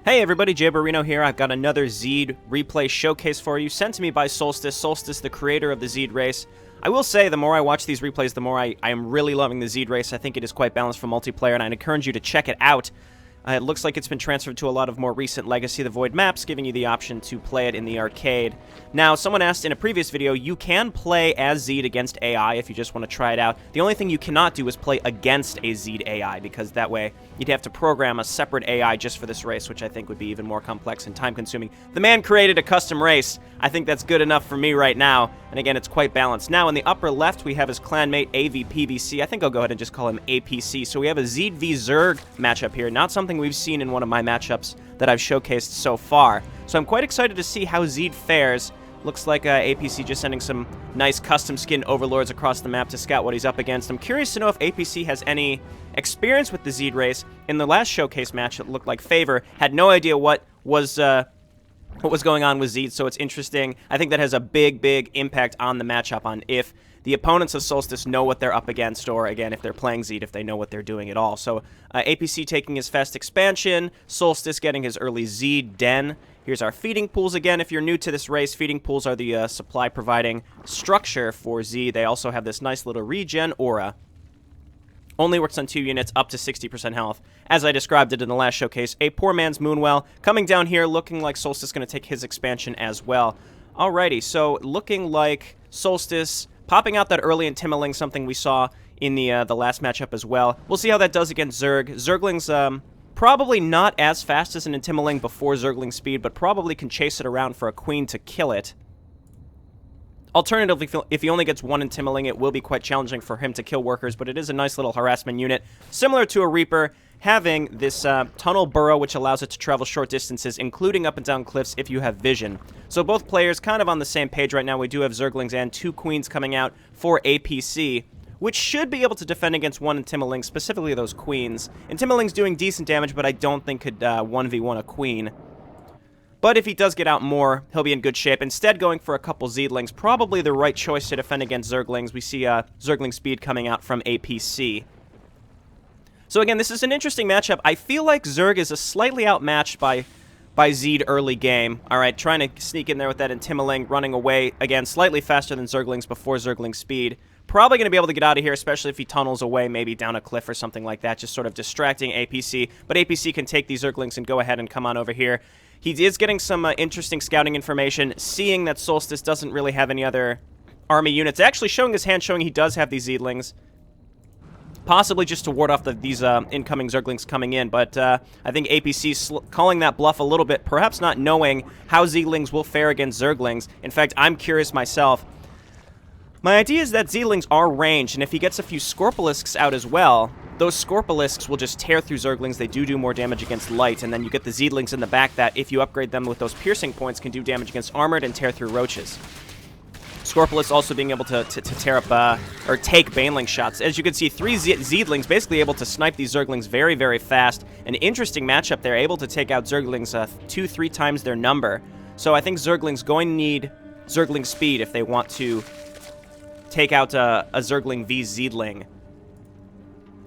Hey everybody, Jayborino here. I've got another Xeyed replay showcase for you, sent to me by Solstice. Solstice, the creator of the Xeyed race. I will say, the more I watch these replays, the more I am really loving the Xeyed race. I think it is quite balanced for multiplayer, and I'd encourage you to check it out. It looks like it's been transferred to a lot of more recent Legacy of the Void maps, giving you the option to play it in the arcade. Now, someone asked in a previous video, you can play as Xeyed against AI if you just want to try it out. The only thing you cannot do is play against a Xeyed AI, because that way you'd have to program a separate AI just for this race, which I think would be even more complex and time-consuming. The man created a custom race. I think that's good enough for me right now, and again, it's quite balanced. Now, in the upper left, we have his clanmate AVPVC. I think I'll go ahead and just call him APC. So we have a Xeyed v Zerg matchup here, not something we've seen in one of my matchups that I've showcased so far. So I'm quite excited to see how Xeyed fares. Looks like APC just sending some nice custom skin overlords across the map to scout what he's up against. I'm curious to know if APC has any experience with the Xeyed race. In the last showcase match, it looked like Favor had no idea what was going on with Xeyed, so it's interesting. I think that has a big impact on the matchup, on if the opponents of Solstice know what they're up against, or again, if they're playing Xeyed, if they know what they're doing at all. So APC taking his fast expansion, Solstice getting his early Xeyed den. Here's our feeding pools again. If you're new to this race, feeding pools are the supply-providing structure for Xeyed. They also have this nice little regen aura. Only works on 2 units, up to 60% health. As I described it in the last showcase, a poor man's Moonwell. Coming down here, looking like Solstice is going to take his expansion as well. Alrighty, so looking like Solstice popping out that early Intimiling, something we saw in the last matchup as well. We'll see how that does against Zerg. Zergling's probably not as fast as an Intimiling before Zergling speed, but probably can chase it around for a queen to kill it. Alternatively, if he only gets one Intimiling, it will be quite challenging for him to kill workers, but it is a nice little harassment unit, similar to a Reaper, having this tunnel burrow, which allows it to travel short distances, including up and down cliffs if you have vision. So both players kind of on the same page right now. We do have Zerglings and 2 queens coming out for APC, which should be able to defend against one Intimiling, specifically those queens. Intimiling's doing decent damage, but I don't think could 1v1 a queen. But if he does get out more, he'll be in good shape. Instead, going for a couple Xeyedlings, probably the right choice to defend against Zerglings. We see Zergling speed coming out from APC. So again, this is an interesting matchup. I feel like Zerg is a slightly outmatched by Xeyed early game. Alright, trying to sneak in there with that Intimiling, running away, again, slightly faster than Zerglings before Zergling speed. Probably going to be able to get out of here, especially if he tunnels away, maybe down a cliff or something like that, just sort of distracting APC. But APC can take these Zerglings and go ahead and come on over here. He is getting some interesting scouting information, seeing that Solstice doesn't really have any other army units. Actually showing his hand, showing he does have these Xeyedlings. Possibly just to ward off these incoming Zerglings coming in, but I think APC's calling that bluff a little bit, perhaps not knowing how Xeyedlings will fare against Zerglings. In fact, I'm curious myself. My idea is that Xeyedlings are ranged, and if he gets a few Scorpilisks out as well, those Scorpilisks will just tear through Zerglings. They do more damage against light, and then you get the Xeyedlings in the back that, if you upgrade them with those piercing points, can do damage against armored and tear through roaches. Scorpilis also being able to tear up, or take Baneling shots. As you can see, 3 Xeyedlings basically able to snipe these Zerglings very fast. An interesting matchup there, able to take out Zerglings 2-3 times their number. So I think Zerglings going to need Zergling speed if they want to take out a Zergling v Xeyedling.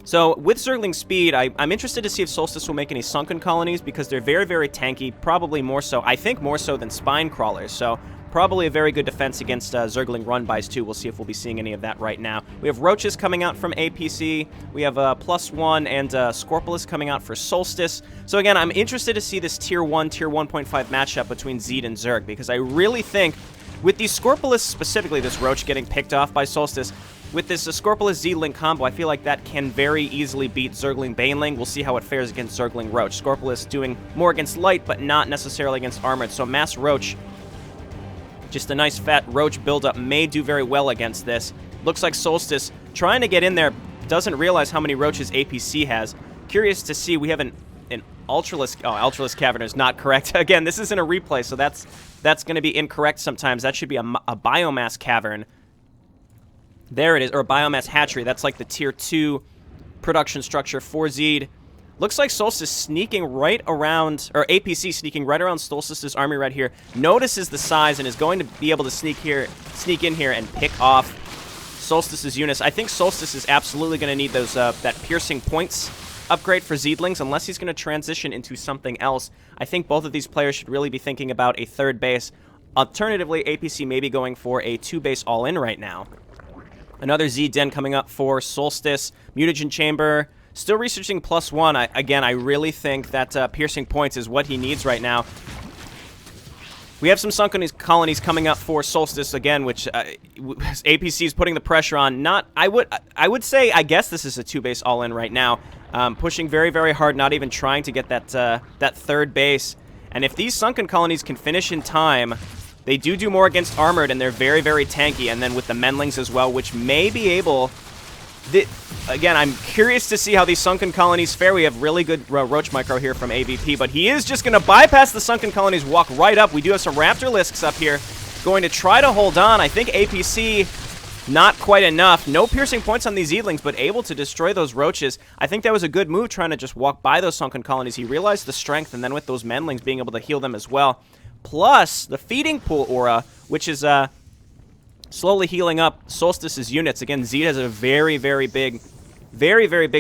So with Zergling speed, I'm interested to see if Solstice will make any sunken colonies, because they're very tanky, probably more so, I think more so than spine crawlers, so probably a very good defense against Zergling run-bys too. We'll see if we'll be seeing any of that right now. We have Roaches coming out from APC, we have +1 and Scorpilis coming out for Solstice. So again, I'm interested to see this Tier 1, Tier 1.5 matchup between Xeyed and Zerg, because I really think with these Scorpilis, specifically this Roach getting picked off by Solstice, with this Scorpilis Xeyedling combo, I feel like that can very easily beat Zergling Baneling. We'll see how it fares against Zergling Roach. Scorpilis doing more against light, but not necessarily against armored. So Mass Roach, just a nice fat Roach buildup, may do very well against this. Looks like Solstice trying to get in there, doesn't realize how many Roaches APC has. Curious to see, we have an Ultralisk, Ultralisk Cavern is not correct. Again, this isn't a replay, so that's going to be incorrect sometimes. That should be a Biomass Cavern. There it is, or a Biomass Hatchery. That's like the Tier 2 production structure for Xeyed. Looks like Solstice sneaking right around, or APC sneaking right around Solstice's army right here. Notices the size and is going to be able to sneak in here and pick off Solstice's units. I think Solstice is absolutely going to need those that piercing points upgrade for Xeyedlings unless he's going to transition into something else. I think both of these players should really be thinking about a third base. Alternatively, APC may be going for a 2-base all-in right now. Another Z Den coming up for Solstice. Mutagen Chamber, still researching +1. Again, I really think that Piercing Points is what he needs right now. We have some Sunken Colonies coming up for Solstice again, which APC is putting the pressure on. I would say, I guess this is a 2-base all-in right now. Pushing very, very hard, not even trying to get that third base. And if these Sunken Colonies can finish in time, they do more against Armored, and they're very, very tanky. And then with the Mendlings as well, which may be able... Again, I'm curious to see how these Sunken Colonies fare. We have really good Roach Micro here from AVP, but he is just going to bypass the Sunken Colonies, walk right up. We do have some Raptor Lisks up here. Going to try to hold on. I think APC, not quite enough. No piercing points on these Xeyedlings, but able to destroy those Roaches. I think that was a good move, trying to just walk by those Sunken Colonies. He realized the strength, and then with those Mendlings, being able to heal them as well. Plus, the Feeding Pool Aura, which is... slowly healing up Solstice's units. Again, Xeyed has a very, very big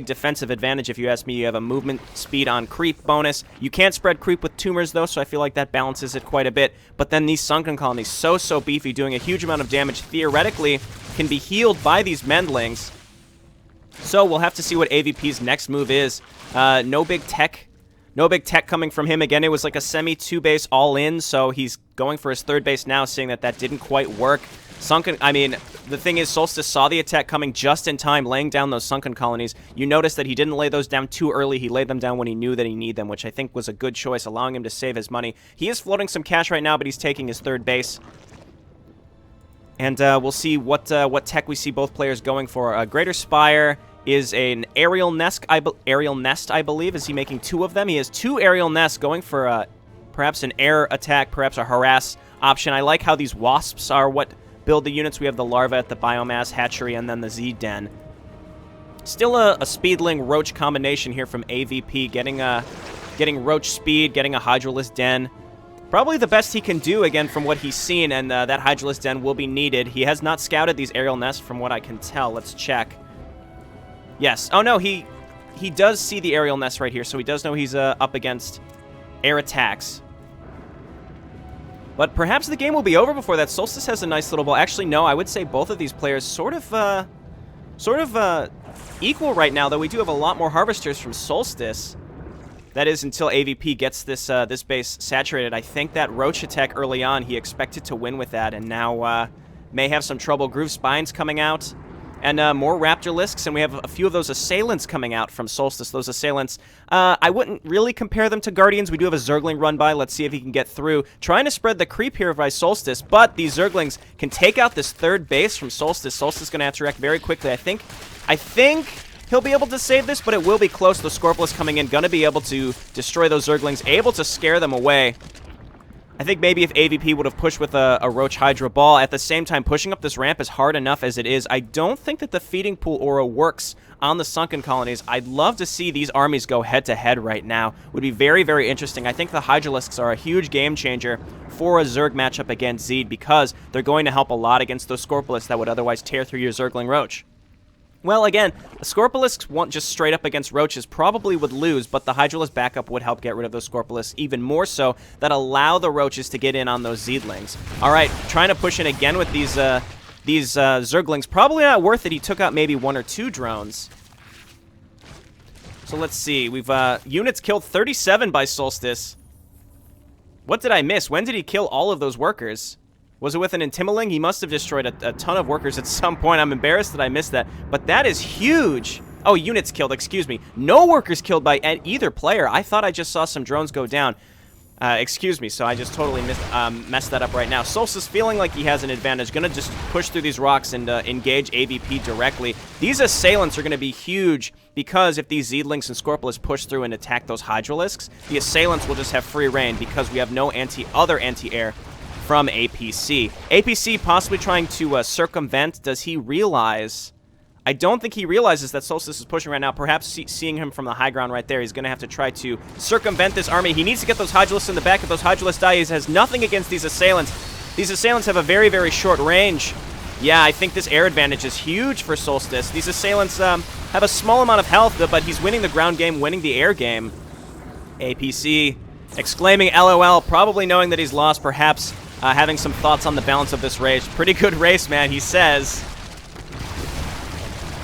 defensive advantage, if you ask me. You have a movement speed on creep bonus. You can't spread creep with tumors, though, so I feel like that balances it quite a bit. But then these Sunken Colonies, so beefy, doing a huge amount of damage, theoretically can be healed by these Mendlings. So we'll have to see what AVP's next move is. No big tech coming from him. Again, it was like a semi 2-base all-in, so he's going for his third base now, seeing that didn't quite work. The thing is, Solstice saw the attack coming just in time, laying down those Sunken Colonies. You notice that he didn't lay those down too early. He laid them down when he knew that he needed them, which I think was a good choice, allowing him to save his money. He is floating some cash right now, but he's taking his third base. And we'll see what tech we see both players going for. Greater Spire is an aerial nest, I believe. Is he making 2 of them? He has 2 aerial nests, going for perhaps an air attack, perhaps a harass option. I like how these wasps are what build the units. We have the larva at the biomass hatchery, and then the Z Den. Still a Speedling Roach combination here from AVP, getting Roach speed, getting a Hydralisk Den. Probably the best he can do, again, from what he's seen, and that Hydralisk Den will be needed. He has not scouted these aerial nests from what I can tell. Let's check. Yes. Oh, no, he does see the aerial nest right here, so he does know he's up against air attacks. But perhaps the game will be over before that. Solstice has a nice little ball. Actually, no, I would say both of these players sort of equal right now, though we do have a lot more Harvesters from Solstice. That is until AVP gets this base saturated. I think that Roach attack early on, he expected to win with that, and now may have some trouble. Groove Spines coming out. And more Raptor Lisks, and we have a few of those Assailants coming out from Solstice. Those Assailants, I wouldn't really compare them to Guardians. We do have a Zergling run by. Let's see if he can get through. Trying to spread the creep here by Solstice, but these Zerglings can take out this third base from Solstice. Solstice is going to have to react very quickly. I think he'll be able to save this, but it will be close. The Scorpius coming in, going to be able to destroy those Zerglings, able to scare them away. I think maybe if AVP would have pushed with a Roach Hydra Ball, at the same time, pushing up this ramp is hard enough as it is. I don't think that the Feeding Pool Aura works on the Sunken Colonies. I'd love to see these armies go head-to-head right now. Would be very, very interesting. I think the Hydralisks are a huge game changer for a Zerg matchup against Xeyed, because they're going to help a lot against those Scorpius that would otherwise tear through your Zergling Roach. Well, again, the Scorpilisks just straight up against Roaches probably would lose, but the Hydralisk backup would help get rid of those Scorpilisks even more so, that allow the Roaches to get in on those Xeyedlings. All right, trying to push in again with these Zerglings. Probably not worth it. He took out maybe 1 or 2 drones. So let's see. We've units killed 37 by Solstice. What did I miss? When did he kill all of those workers? Was it with an Intimiling? He must have destroyed a ton of workers at some point. I'm embarrassed that I missed that. But that is huge. Oh, units killed, excuse me. No workers killed by either player. I thought I just saw some drones go down. Excuse me, so I just totally messed that up right now. Solstice feeling like he has an advantage. Going to just push through these rocks and engage AVP directly. These Assailants are going to be huge, because if these Xeyedlings and Scorpius push through and attack those Hydralisks, the Assailants will just have free reign, because we have no other anti-air from APC. APC possibly trying to circumvent. Does he realize? I don't think he realizes that Solstice is pushing right now. Perhaps seeing him from the high ground right there, he's going to have to try to circumvent this army. He needs to get those Hydralisks in the back. If those Hydralisks die, he has nothing against these Assailants. These Assailants have a very, very short range. Yeah, I think this air advantage is huge for Solstice. These Assailants, have a small amount of health, but he's winning the ground game, winning the air game. APC exclaiming LOL, probably knowing that he's lost, perhaps having some thoughts on the balance of this race. Pretty good race, man, he says.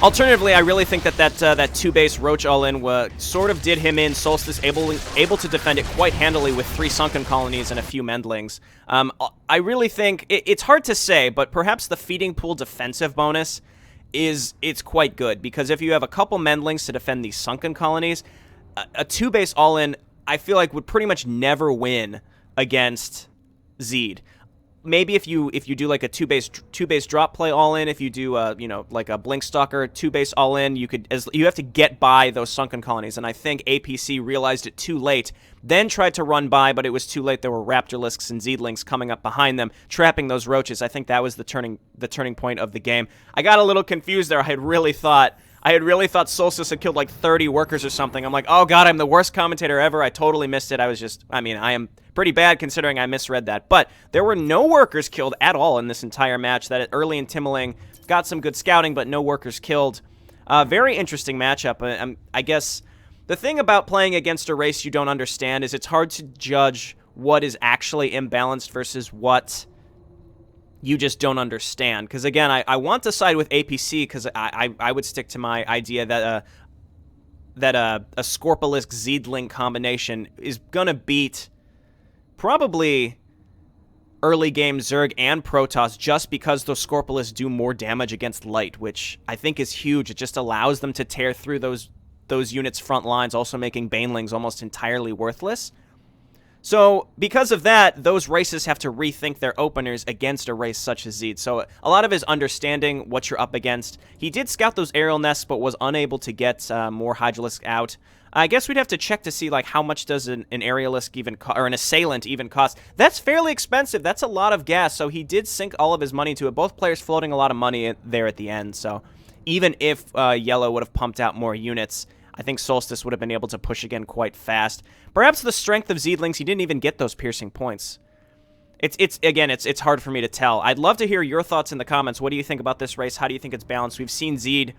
Alternatively, I really think that that two-base Roach all-in sort of did him in. Solstice able to defend it quite handily with 3 Sunken Colonies and a few Mendlings. I really think, it's hard to say, but perhaps the Feeding Pool defensive bonus it's quite good, because if you have a couple Mendlings to defend these Sunken Colonies, a two-base all-in, I feel like, would pretty much never win against Xeyed. Maybe if you do like a two-base drop play all-in, if you do you know, like a Blink Stalker two-base all-in, you have to get by those Sunken Colonies, and I think APC realized it too late, then tried to run by, but it was too late. There were Raptorlisks and Zeedlings coming up behind them, trapping those Roaches. I think that was the turning point of the game. I got a little confused there. I had really thought Solstice had killed like 30 workers or something. I'm like, oh god, I'm the worst commentator ever. I totally missed it. I am pretty bad considering I misread that. But there were no workers killed at all in this entire match. That early in Timmeling got some good scouting, but no workers killed. Very interesting matchup. I guess the thing about playing against a race you don't understand is it's hard to judge what is actually imbalanced versus what you just don't understand. Because again, I want to side with APC, because I would stick to my idea that a Scorpalisk Zeedling combination is gonna beat probably early game Zerg and Protoss, just because those Scorpalisks do more damage against light, which I think is huge. It just allows them to tear through those units' front lines, also making Banelings almost entirely worthless. So, because of that, those races have to rethink their openers against a race such as Xeyed. So, a lot of his understanding what you're up against. He did scout those aerial nests, but was unable to get more Hydralisk out. I guess we'd have to check to see, like, how much does an aerialisk even or an assailant even cost. That's fairly expensive. That's a lot of gas. So, he did sink all of his money to it. Both players floating a lot of money there at the end. So, even if Yellow would have pumped out more units, I think Solstice would have been able to push again quite fast. Perhaps the strength of Zeedlings, he didn't even get those piercing points. It's hard for me to tell. I'd love to hear your thoughts in the comments. What do you think about this race? How do you think it's balanced? We've seen Xeyed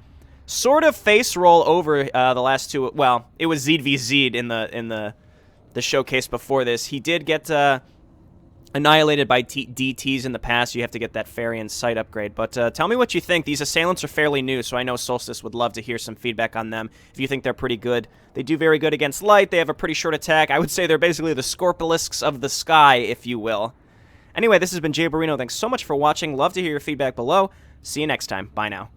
sort of face roll over the last two. Well, it was Xeyed v Xeyed in the showcase before this. He did get annihilated by DTs in the past. You have to get that Fairy and Sight upgrade. But tell me what you think. These assailants are fairly new, so I know Solstice would love to hear some feedback on them if you think they're pretty good. They do very good against light. They have a pretty short attack. I would say they're basically the Scorpalisks of the sky, if you will. Anyway, this has been Jayborino. Thanks so much for watching. Love to hear your feedback below. See you next time. Bye now.